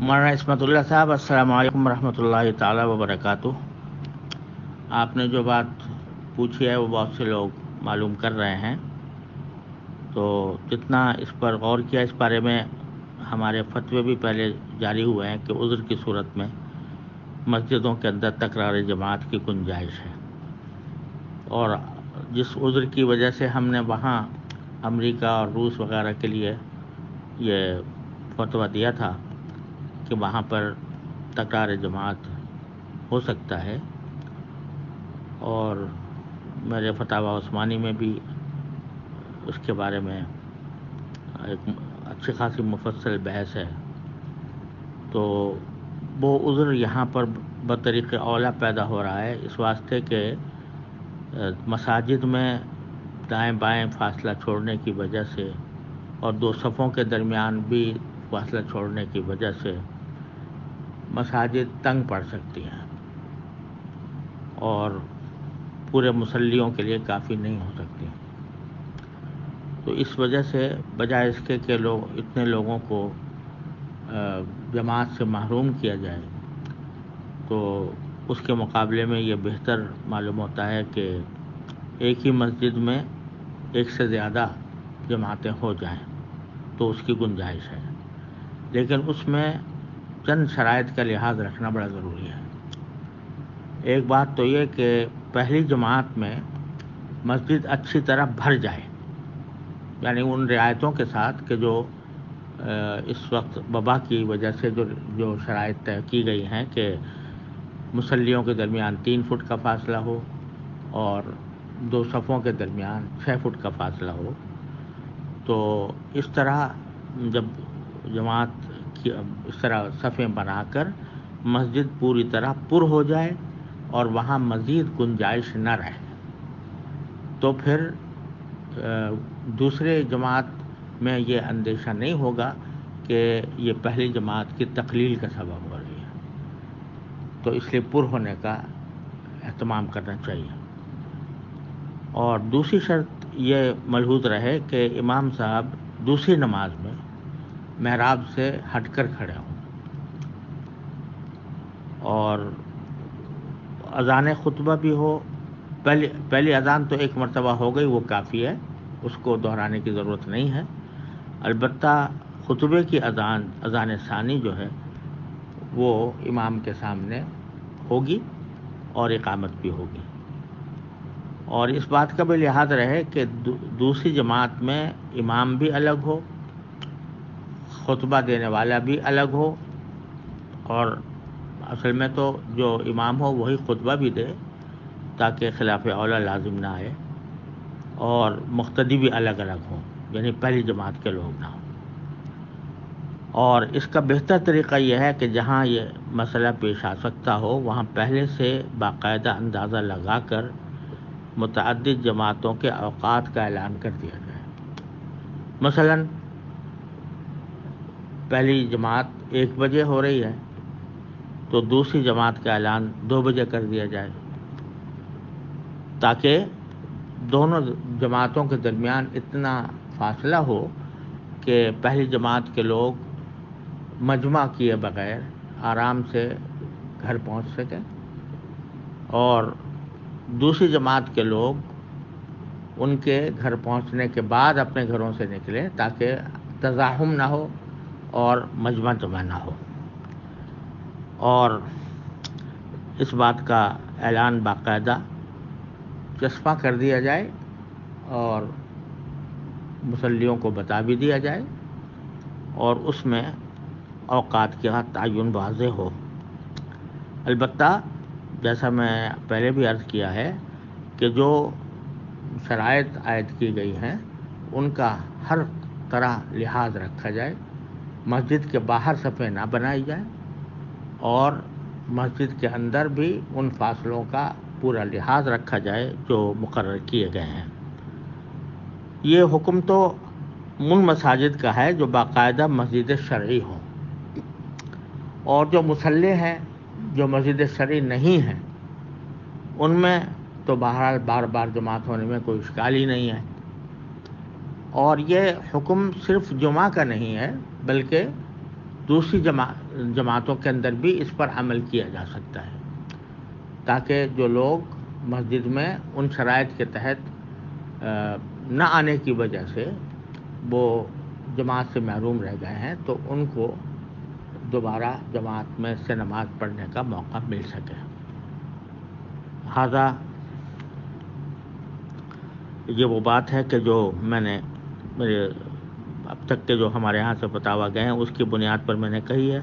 مولانا عصمت اللہ صاحب، السلام علیکم ورحمۃ اللہ تعالی وبرکاتہ۔ آپ نے جو بات پوچھی ہے وہ بہت سے لوگ معلوم کر رہے ہیں، تو جتنا اس پر غور کیا اس بارے میں ہمارے فتوے بھی پہلے جاری ہوئے ہیں کہ عذر کی صورت میں مسجدوں کے اندر تکرار جماعت کی گنجائش ہے، اور جس عذر کی وجہ سے ہم نے وہاں امریکہ اور روس وغیرہ کے لیے یہ فتویٰ دیا تھا کہ وہاں پر تکرار جماعت ہو سکتا ہے، اور میرے فتاوی عثمانی میں بھی اس کے بارے میں ایک اچھی خاصی مفصل بحث ہے، تو وہ عذر یہاں پر بطریق اولیٰ پیدا ہو رہا ہے اس واسطے کہ مساجد میں دائیں بائیں فاصلہ چھوڑنے کی وجہ سے اور دو صفوں کے درمیان بھی فاصلہ چھوڑنے کی وجہ سے مساجد تنگ پڑ سکتی ہیں اور پورے مصلیوں کے لیے کافی نہیں ہو سکتی۔ تو اس وجہ سے بجائے اس کے کہ اتنے لوگوں کو جماعت سے محروم کیا جائے، تو اس کے مقابلے میں یہ بہتر معلوم ہوتا ہے کہ ایک ہی مسجد میں ایک سے زیادہ جماعتیں ہو جائیں تو اس کی گنجائش ہے، لیکن اس میں چند شرائط کا لحاظ رکھنا بڑا ضروری ہے۔ ایک بات تو یہ کہ پہلی جماعت میں مسجد اچھی طرح بھر جائے، یعنی ان رعایتوں کے ساتھ کہ جو اس وقت وبا کی وجہ سے جو شرائط طے کی گئی ہیں کہ مصلیوں کے درمیان 3 فٹ کا فاصلہ ہو اور دو صفوں کے درمیان 6 فٹ کا فاصلہ ہو، تو اس طرح جب جماعت کی اس طرح صفیں بنا کر مسجد پوری طرح پر ہو جائے اور وہاں مزید گنجائش نہ رہے، تو پھر دوسرے جماعت میں یہ اندیشہ نہیں ہوگا کہ یہ پہلی جماعت کی تقلیل کا سبب ہو رہی ہے، تو اس لیے پر ہونے کا اہتمام کرنا چاہیے۔ اور دوسری شرط یہ ملحوظ رہے کہ امام صاحب دوسری نماز میں محراب سے ہٹ کر کھڑے ہوں، اور اذان خطبہ بھی ہو۔ پہلی اذان تو ایک مرتبہ ہو گئی، وہ کافی ہے، اس کو دہرانے کی ضرورت نہیں ہے۔ البتہ خطبے کی اذان ثانی جو ہے وہ امام کے سامنے ہوگی اور اقامت بھی ہوگی، اور اس بات کا بھی لحاظ رہے کہ دوسری جماعت میں امام بھی الگ ہو، خطبہ دینے والا بھی الگ ہو، اور اصل میں تو جو امام ہو وہی خطبہ بھی دے تاکہ خلاف اولیٰ لازم نہ آئے، اور مقتدی بھی الگ الگ ہوں، یعنی پہلی جماعت کے لوگ نہ ہوں۔ اور اس کا بہتر طریقہ یہ ہے کہ جہاں یہ مسئلہ پیش آ سکتا ہو وہاں پہلے سے باقاعدہ اندازہ لگا کر متعدد جماعتوں کے اوقات کا اعلان کر دیا جائے۔ مثلا پہلی جماعت 1 بجے ہو رہی ہے تو دوسری جماعت کا اعلان 2 بجے کر دیا جائے، تاکہ دونوں جماعتوں کے درمیان اتنا فاصلہ ہو کہ پہلی جماعت کے لوگ مجمع کیے بغیر آرام سے گھر پہنچ سکیں، اور دوسری جماعت کے لوگ ان کے گھر پہنچنے کے بعد اپنے گھروں سے نکلیں تاکہ تزاحم نہ ہو اور مجمع جمع نہ ہو۔ اور اس بات کا اعلان باقاعدہ چسپاں کر دیا جائے اور مصلیوں کو بتا بھی دیا جائے، اور اس میں اوقات کا تعین واضح ہو۔ البتہ جیسا میں پہلے بھی عرض کیا ہے کہ جو شرائط عائد کی گئی ہیں ان کا ہر طرح لحاظ رکھا جائے، مسجد کے باہر صفیں نہ بنائی جائیں، اور مسجد کے اندر بھی ان فاصلوں کا پورا لحاظ رکھا جائے جو مقرر کیے گئے ہیں۔ یہ حکم تو ان مساجد کا ہے جو باقاعدہ مسجد شرعی ہوں، اور جو مصلی ہیں جو مسجد شرعی نہیں ہیں ان میں تو بہرحال بار بار جماعت ہونے میں کوئی اشکال ہی نہیں ہے۔ اور یہ حکم صرف جمعہ کا نہیں ہے بلکہ دوسری جماعتوں کے اندر بھی اس پر عمل کیا جا سکتا ہے، تاکہ جو لوگ مسجد میں ان شرائط کے تحت نہ آنے کی وجہ سے وہ جماعت سے محروم رہ گئے ہیں تو ان کو دوبارہ جماعت میں سے نماز پڑھنے کا موقع مل سکے۔ لہٰذا یہ وہ بات ہے کہ جو میں نے میرے اب تک کے جو ہمارے یہاں سے فتاویٰ گئے ہیں اس کی بنیاد پر میں نے کہی ہے،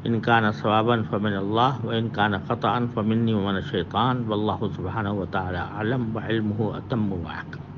ان کان ثوابا فمن اللہ و ان کان خطأ فمنی ومن الشیطان واللہ سبحانہ وتعالی اعلم وعلمہ اتم واحکم۔